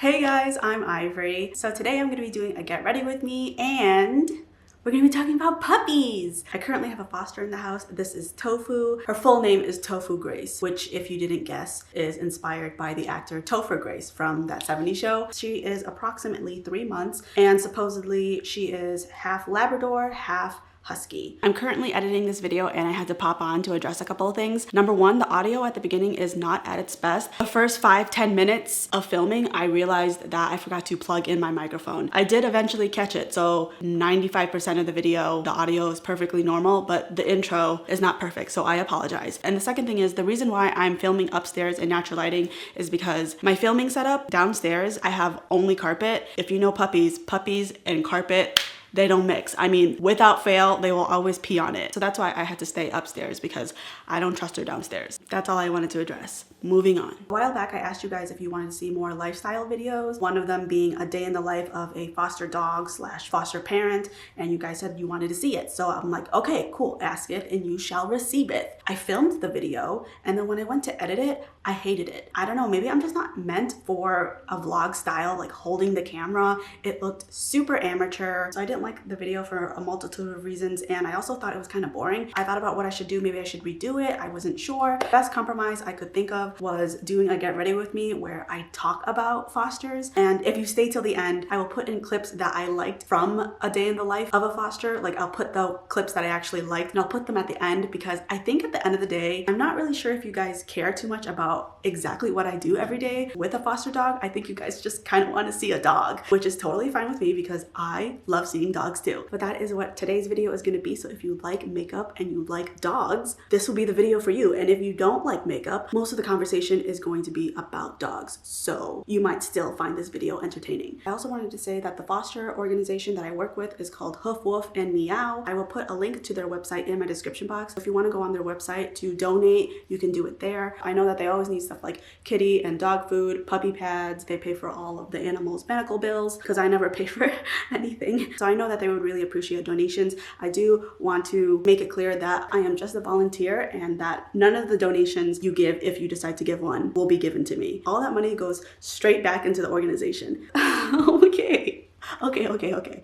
Hey guys, I'm Ivory. So today I'm going to be doing a get ready with me and we're going to be talking about puppies. I currently have a foster in the house. This is Tofu. Her full name is Tofu Grace, which if you didn't guess is inspired by the actor Topher Grace from that '70s show. She is approximately 3 months and supposedly she is half Labrador, half Husky. I'm currently editing this video and I had to pop on to address a couple of things. Number one, the audio at the beginning is not at its best. The first 5-10 minutes of filming, I realized that I forgot to plug in my microphone. I did eventually catch it, so 95% of the video, the audio is perfectly normal, but the intro is not perfect, so I apologize. And the second thing is, the reason why I'm filming upstairs in natural lighting is because my filming setup downstairs, I have only carpet. If you know puppies and carpet, they don't mix. I mean, without fail, they will always pee on it. So that's why I had to stay upstairs because I don't trust her downstairs. That's all I wanted to address. Moving on. A while back, I asked you guys if you wanted to see more lifestyle videos, one of them being a day in the life of a foster dog / foster parent, and you guys said you wanted to see it. So I'm like, okay, cool, ask it and you shall receive it. I filmed the video and then when I went to edit it, I hated it. I don't know, maybe I'm just not meant for a vlog style, like holding the camera. It looked super amateur. So I didn't like the video for a multitude of reasons, and I also thought it was kind of boring. I thought about what I should do. Maybe I should redo it. I wasn't sure. The best compromise I could think of was doing a get ready with me where I talk about fosters, and if you stay till the end, I will put in clips that I liked from a day in the life of a foster. Like, I'll put the clips that I actually liked and I'll put them at the end, because I think at the end of the day, I'm not really sure if you guys care too much about exactly what I do every day with a foster dog. I think you guys just kind of want to see a dog, which is totally fine with me because I love seeing dogs too. But that is what today's video is going to be. So if you like makeup and you like dogs, this will be the video for you. And if you don't like makeup, most of the conversation is going to be about dogs. So you might still find this video entertaining. I also wanted to say that the foster organization that I work with is called Hoof Woof and Meow. I will put a link to their website in my description box. If you want to go on their website to donate, you can do it there. I know that they always need stuff like kitty and dog food, puppy pads. They pay for all of the animals' medical bills because I never pay for anything. So I know that they would really appreciate donations. I do want to make it clear that I am just a volunteer and that none of the donations you give, if you decide to give one, will be given to me. All that money goes straight back into the organization. Okay.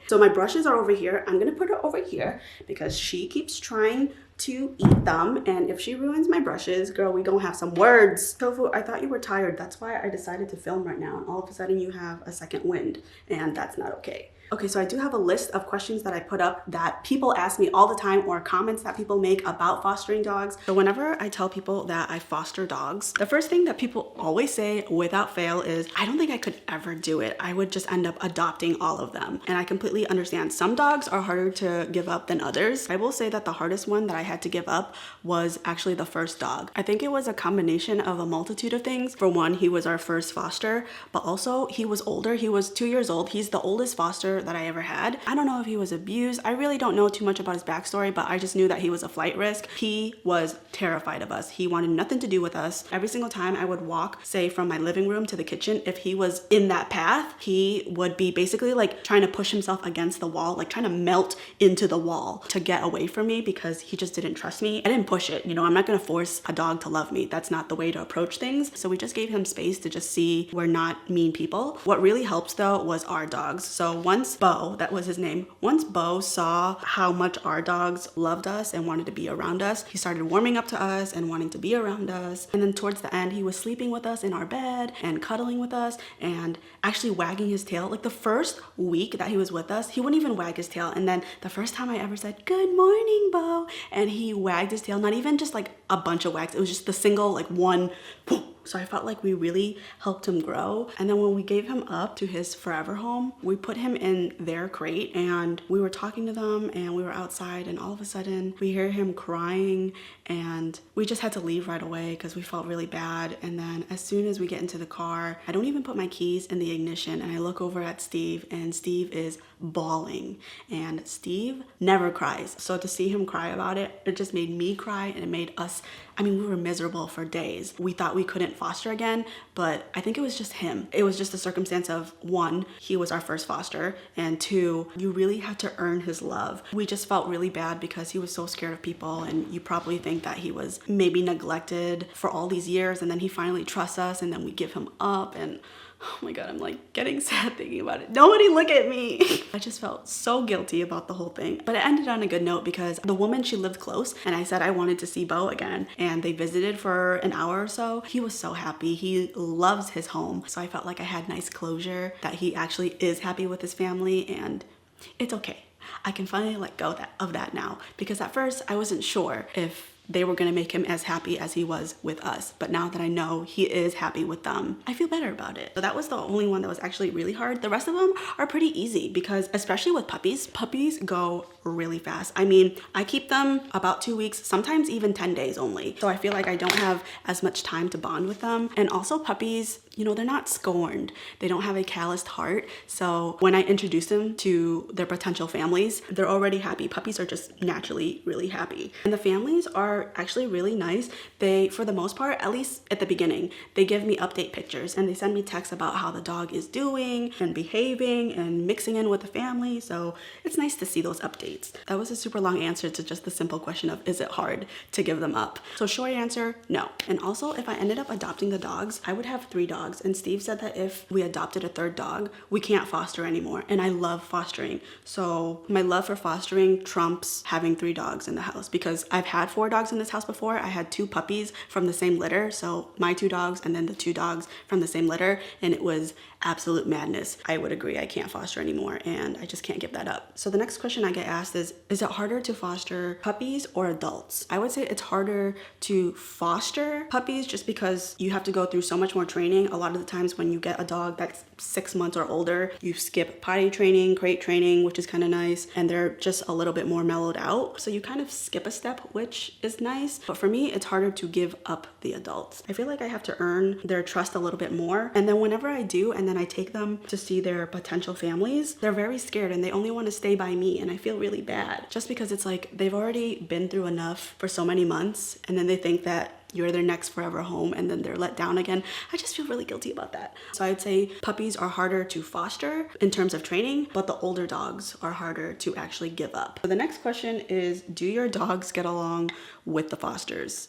So my brushes are over here. I'm gonna put her over here because she keeps trying to eat them, and if she ruins my brushes, girl, we gonna have some words. Tofu, I thought you were tired. That's why I decided to film right now, and all of a sudden you have a second wind, and that's not okay. Okay, so I do have a list of questions that I put up that people ask me all the time, or comments that people make about fostering dogs. So whenever I tell people that I foster dogs, the first thing that people always say without fail is, I don't think I could ever do it. I would just end up adopting all of them. And I completely understand. Some dogs are harder to give up than others. I will say that the hardest one that I had to give up was actually the first dog. I think it was a combination of a multitude of things. For one, he was our first foster, but also he was older. He was 2 years old. He's the oldest foster that I ever had. I don't know if he was abused. I really don't know too much about his backstory, but I just knew that he was a flight risk. He was terrified of us. He wanted nothing to do with us. Every single time I would walk, say from my living room to the kitchen, if he was in that path, he would be basically like trying to push himself against the wall, like trying to melt into the wall to get away from me because he just didn't trust me. I didn't push it. You know, I'm not gonna force a dog to love me. That's not the way to approach things. So we just gave him space to just see we're not mean people. What really helps though was our dogs. So once Bo, that was his name. Once Bo saw how much our dogs loved us and wanted to be around us, he started warming up to us and wanting to be around us. And then towards the end, he was sleeping with us in our bed and cuddling with us and actually wagging his tail. Like the first week that he was with us, he wouldn't even wag his tail. And then the first time I ever said, "Good morning, Bo," and he wagged his tail, not even just like a bunch of wags. It was just the single, like one, whoop. So I felt like we really helped him grow. And then when we gave him up to his forever home, we put him in their crate and we were talking to them and we were outside, and all of a sudden we hear him crying and we just had to leave right away because we felt really bad. And then as soon as we get into the car, I don't even put my keys in the ignition and I look over at Steve and Steve is bawling, and Steve never cries. So to see him cry about it, it just made me cry and it made us, I mean, we were miserable for days. We thought we couldn't foster again, but I think it was just him. It was just a circumstance of, one, he was our first foster, and two, you really had to earn his love. We just felt really bad because he was so scared of people, and you probably think that he was maybe neglected for all these years, and then he finally trusts us, and then we give him up, and Oh my god, I'm like getting sad thinking about it. Nobody look at me. I just felt so guilty about the whole thing. But it ended on a good note because the woman, she lived close, and I said I wanted to see Bo again, and they visited for an hour or so. He was so happy. He loves his home. So I felt like I had nice closure that he actually is happy with his family, and it's okay. I can finally let go of that now, because at first I wasn't sure if they were gonna make him as happy as he was with us. But now that I know he is happy with them, I feel better about it. So that was the only one that was actually really hard. The rest of them are pretty easy because, especially with puppies go really fast. I mean, I keep them about 2 weeks, sometimes even 10 days only. So I feel like I don't have as much time to bond with them. And also puppies, you know, they're not scorned. They don't have a calloused heart. So when I introduce them to their potential families, they're already happy. Puppies are just naturally really happy. And the families are actually really nice. They, for the most part, at least at the beginning, they give me update pictures and they send me texts about how the dog is doing and behaving and mixing in with the family. So it's nice to see those updates. That was a super long answer to just the simple question of, is it hard to give them up? So short answer, no. And also, if I ended up adopting the dogs, I would have 3 dogs. And Steve said that if we adopted a 3rd dog, we can't foster anymore. And I love fostering. So my love for fostering trumps having 3 dogs in the house, because I've had 4 dogs in this house before. I had 2 puppies from the same litter. So my 2 dogs and then the 2 dogs from the same litter. And it was absolute madness. I would agree I can't foster anymore, and I just can't give that up. So the next question I get asked is it harder to foster puppies or adults? I would say it's harder to foster puppies just because you have to go through so much more training. A lot of the times when you get a dog that's 6 months or older, you skip potty training, crate training, which is kind of nice, and they're just a little bit more mellowed out. So you kind of skip a step, which is nice. But for me, it's harder to give up the adults. I feel like I have to earn their trust a little bit more. And then whenever I do, and then I take them to see their potential families, they're very scared and they only want to stay by me, and I feel really bad just because it's like they've already been through enough for so many months, and then they think that you're their next forever home and then they're let down again. I just feel really guilty about that. So I'd say puppies are harder to foster in terms of training, but the older dogs are harder to actually give up. So the next question is, do your dogs get along with the fosters?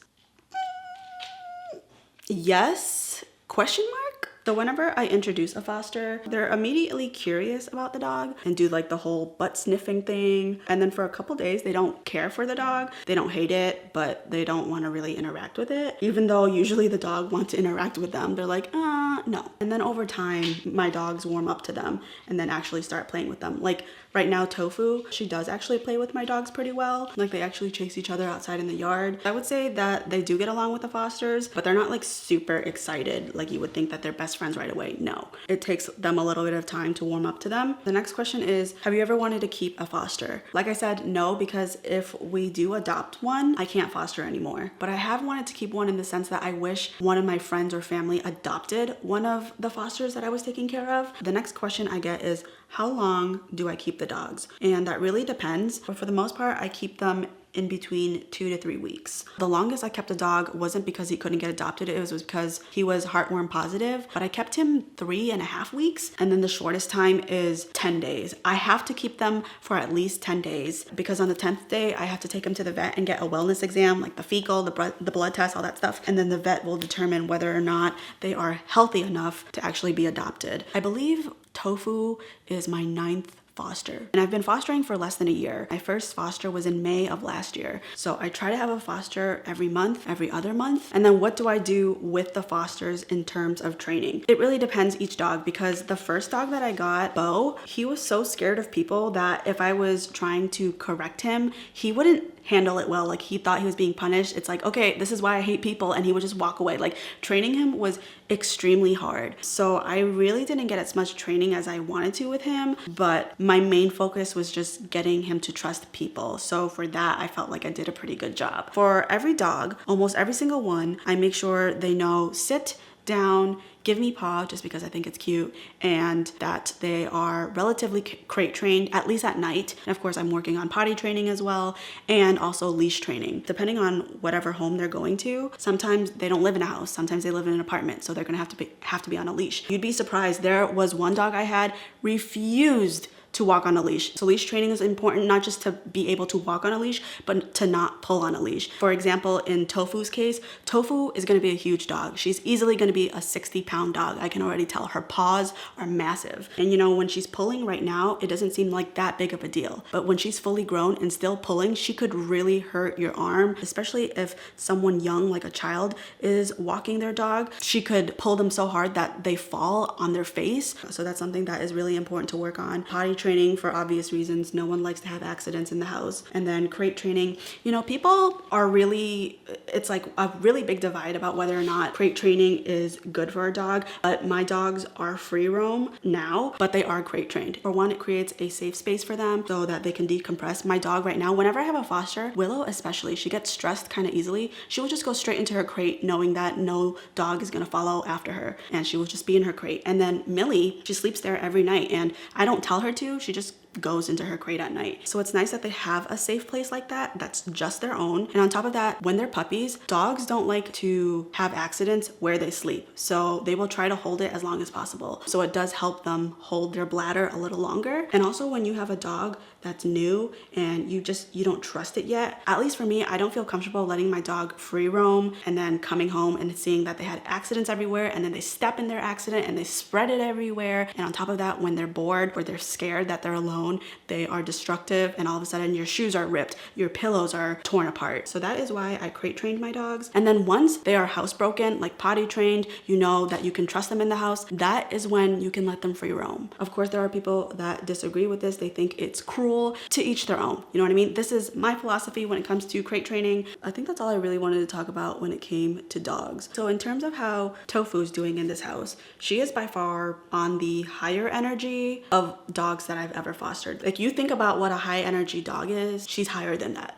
Yes, question mark? So whenever I introduce a foster, they're immediately curious about the dog and do like the whole butt sniffing thing. And then for a couple days, they don't care for the dog. They don't hate it, but they don't want to really interact with it. Even though usually the dog wants to interact with them, they're like, no. And then over time, my dogs warm up to them and then actually start playing with them. Like right now, Tofu, she does actually play with my dogs pretty well. Like they actually chase each other outside in the yard. I would say that they do get along with the fosters, but they're not like super excited like you would think that they're best friends right away. No, it takes them a little bit of time to warm up to them. The next question is, have you ever wanted to keep a foster? Like I said, no, because if we do adopt one, I can't foster anymore. But I have wanted to keep one in the sense that I wish one of my friends or family adopted one of the fosters that I was taking care of. The next question I get is, how long do I keep the dogs? And that really depends, but for the most part, I keep them in between 2 to 3 weeks. The longest I kept a dog wasn't because he couldn't get adopted, it was because he was heartworm positive, but I kept him 3.5 weeks, and then the shortest time is 10 days. I have to keep them for at least 10 days because on the 10th day, I have to take him to the vet and get a wellness exam, like the fecal, the blood test, all that stuff, and then the vet will determine whether or not they are healthy enough to actually be adopted. I believe Tofu is my 9th foster, and I've been fostering for less than a year. My first foster was in May of last year. So I try to have a foster every month, every other month. And then what do I do with the fosters in terms of training? It really depends each dog, because the first dog that I got, Bo, he was so scared of people that if I was trying to correct him, he wouldn't handle it well. Like he thought he was being punished. It's like, okay, this is why I hate people, and he would just walk away. Like training him was extremely hard. So I really didn't get as much training as I wanted to with him, but my main focus was just getting him to trust people. So for that, I felt like I did a pretty good job. For every dog, almost every single one, I make sure they know sit down, give me paw, just because I think it's cute, and that they are relatively crate trained, at least at night. And of course, I'm working on potty training as well, and also leash training. Depending on whatever home they're going to, sometimes they don't live in a house, sometimes they live in an apartment, so they're gonna have to be on a leash. You'd be surprised, there was one dog I had refused to walk on a leash. So leash training is important, not just to be able to walk on a leash, but to not pull on a leash. For example, in Tofu's case, Tofu is going to be a huge dog. She's easily going to be a 60-pound dog. I can already tell. Her paws are massive. And you know, when she's pulling right now, it doesn't seem like that big of a deal. But when she's fully grown and still pulling, she could really hurt your arm, especially if someone young, like a child, is walking their dog. She could pull them so hard that they fall on their face. So that's something that is really important to work on. Potty training, for obvious reasons, no one likes to have accidents in the house. And then crate training, you know, people are really, it's like a really big divide about whether or not crate training is good for a dog. But my dogs are free roam now, but they are crate trained. For one, it creates a safe space for them so that they can decompress. My dog right now, whenever I have a foster, Willow especially, she gets stressed kind of easily. She will just go straight into her crate knowing that no dog is going to follow after her, and she will just be in her crate. And then Millie, she sleeps there every night, and I don't tell her to, she just goes into her crate at night. So it's nice that they have a safe place like that that's just their own. And on top of that, when they're puppies, dogs don't like to have accidents where they sleep, so they will try to hold it as long as possible. So it does help them hold their bladder a little longer. And also, when you have a dog that's new and you don't trust it yet, at least for me, I don't feel comfortable letting my dog free roam and then coming home and seeing that they had accidents everywhere, and then they step in their accident and they spread it everywhere. And on top of that, when they're bored or they're scared that they're alone, they are destructive, and all of a sudden your shoes are ripped, your pillows are torn apart. So that is why I crate trained my dogs. And then once they are housebroken, like potty trained, you know that you can trust them in the house, that is when you can let them free roam. Of course, there are people that disagree with this. They think it's cruel. To each their own. You know what I mean? This is my philosophy when it comes to crate training. I think that's all I really wanted to talk about when it came to dogs. So in terms of how Tofu's doing in this house, she is by far on the higher energy of dogs that I've ever fostered. Like, you think about what a high energy dog is, she's higher than that.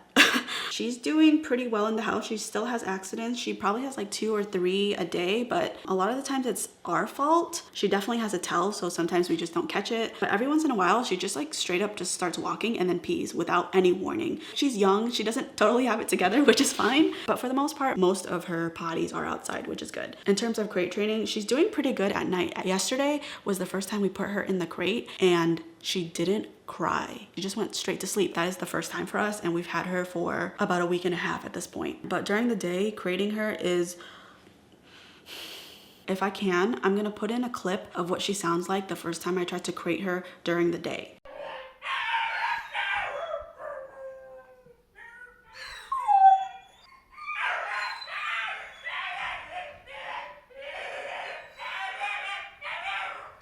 She's doing pretty well in the house. She still has accidents. She probably has like 2 or 3 a day, but a lot of the times it's our fault. She definitely has a tell, so sometimes we just don't catch it. But every once in a while, she just like straight up just starts walking and then pees without any warning. She's young. She doesn't totally have it together, which is fine. But for the most part, most of her potties are outside, which is good. In terms of crate training, she's doing pretty good at night. Yesterday was the first time we put her in the crate, and she didn't cry. She just went straight to sleep. That is the first time for us, and we've had her for about a week and a half at this point. But during the day, crating her is, if I can, I'm gonna put in a clip of what she sounds like the first time I tried to crate her during the day.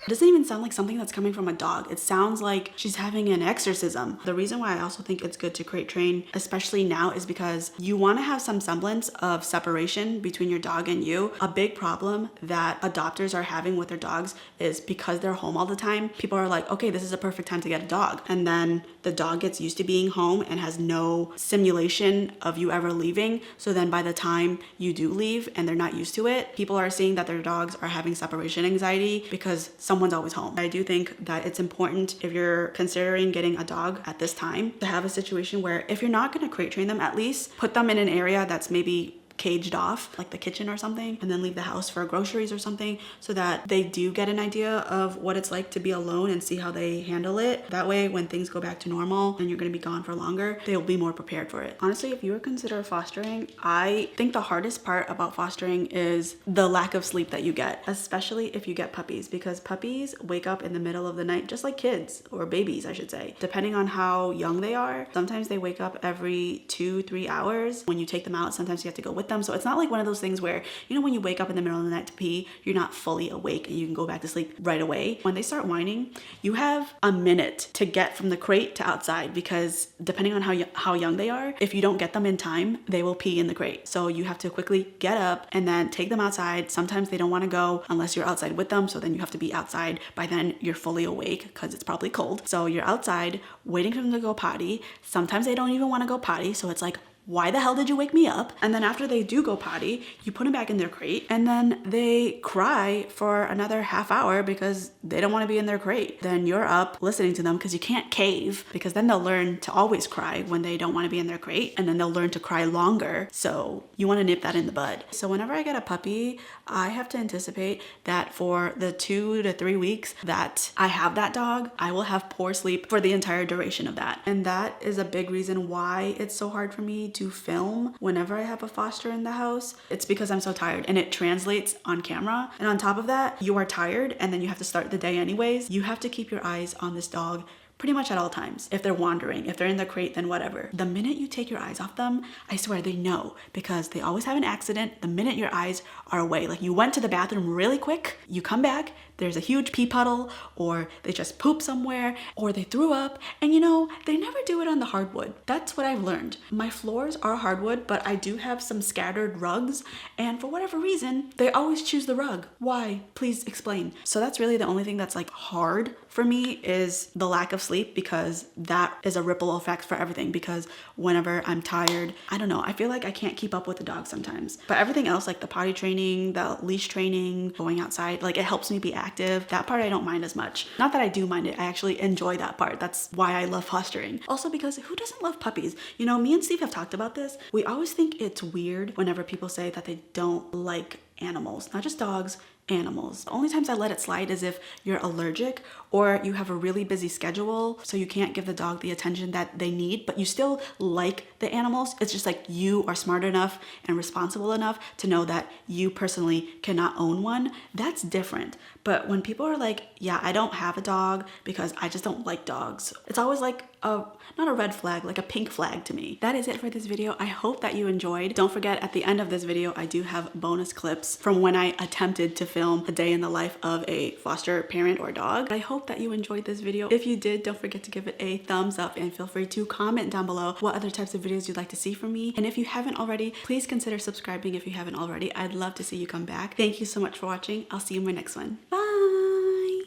It doesn't even sound like something that's coming from a dog. It sounds like she's having an exorcism. The reason why I also think it's good to crate train, especially now, is because you want to have some semblance of separation between your dog and you. A big problem that adopters are having with their dogs is because they're home all the time, people are like, okay, this is a perfect time to get a dog. And then the dog gets used to being home and has no simulation of you ever leaving. So then by the time you do leave and they're not used to it, people are seeing that their dogs are having separation anxiety because someone's always home. I do think that it's important, if you're considering getting a dog at this time, to have a situation where if you're not going to crate train them, at least put them in an area that's maybe caged off, like the kitchen or something, and then leave the house for groceries or something, so that they do get an idea of what it's like to be alone and see how they handle it. That way, when things go back to normal and you're going to be gone for longer, they'll be more prepared for it. Honestly, if you were consider fostering, I think the hardest part about fostering is the lack of sleep that you get, especially if you get puppies, because puppies wake up in the middle of the night just like kids, or babies I should say, depending on how young they are. Sometimes they wake up every 2-3 hours. When you take them out, sometimes you have to go with them. So it's not like one of those things where, you know, when you wake up in the middle of the night to pee, you're not fully awake and you can go back to sleep right away. When they start whining, you have a minute to get from the crate to outside, because depending on how young they are, if you don't get them in time, they will pee in the crate. So you have to quickly get up and then take them outside. Sometimes they don't want to go unless you're outside with them. So then you have to be outside. By then you're fully awake because it's probably cold. So you're outside waiting for them to go potty. Sometimes they don't even want to go potty. So it's like why the hell did you wake me up? And then after they do go potty, you put them back in their crate and then they cry for another half hour because they don't want to be in their crate. Then you're up listening to them because you can't cave, because then they'll learn to always cry when they don't want to be in their crate, and then they'll learn to cry longer. So you want to nip that in the bud. So whenever I get a puppy, I have to anticipate that for the 2 to 3 weeks that I have that dog, I will have poor sleep for the entire duration of that. And that is a big reason why it's so hard for me to film whenever I have a foster in the house. It's because I'm so tired, and it translates on camera. And on top of that, you are tired and then you have to start the day anyways. You have to keep your eyes on this dog pretty much at all times. If they're wandering, if they're in their crate, then whatever. The minute you take your eyes off them, I swear they know, because they always have an accident the minute your eyes are away. Like, you went to the bathroom really quick, you come back, there's a huge pee puddle, or they just poop somewhere, or they threw up, and you know, they never do it on the hardwood. That's what I've learned. My floors are hardwood, but I do have some scattered rugs, and for whatever reason, they always choose the rug. Why? Please explain. So that's really the only thing that's like hard for me, is the lack of sleep, because that is a ripple effect for everything. Because whenever I'm tired, I don't know, I feel like I can't keep up with the dog sometimes. But everything else, like the potty training, the leash training, going outside, like it helps me be active. That part I don't mind as much. Not that I do mind it, I actually enjoy that part. That's why I love fostering. Also because who doesn't love puppies? You know, me and Steve have talked about this. We always think it's weird whenever people say that they don't like animals, not just dogs, animals. The only times I let it slide is if you're allergic or you have a really busy schedule, so you can't give the dog the attention that they need, but you still like the animals. It's just like you are smart enough and responsible enough to know that you personally cannot own one. That's different. But when people are like, yeah, I don't have a dog because I just don't like dogs, it's always like not a red flag, like a pink flag to me. That is it for this video. I hope that you enjoyed. Don't forget, at the end of this video, I do have bonus clips from when I attempted to film a day in the life of a foster parent or dog. I hope that you enjoyed this video. If you did, don't forget to give it a thumbs up, and feel free to comment down below what other types of videos you'd like to see from me. And if you haven't already, please consider subscribing if you haven't already. I'd love to see you come back. Thank you so much for watching. I'll see you in my next one. Bye!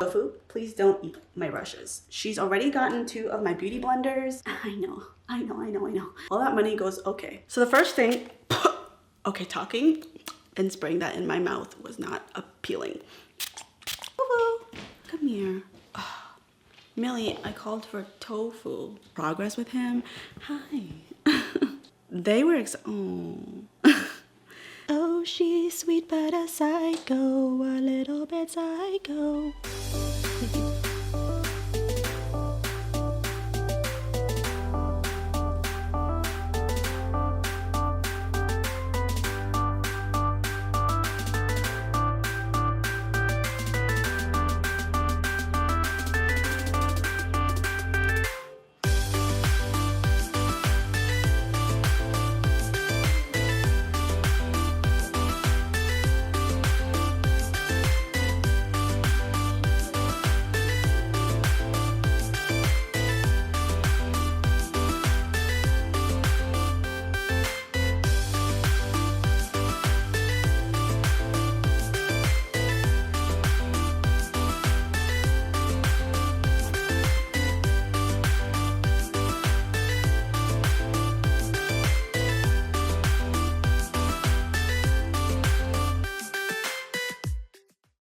Tofu, please don't eat my brushes. She's already gotten 2 of my beauty blenders. I know. All that money goes, okay. So the first thing, okay, talking and spraying that in my mouth was not appealing. Come here. Oh, Millie, I called for tofu. Progress with him? Hi. They were oh. Oh, she's sweet but a psycho, a little bit psycho.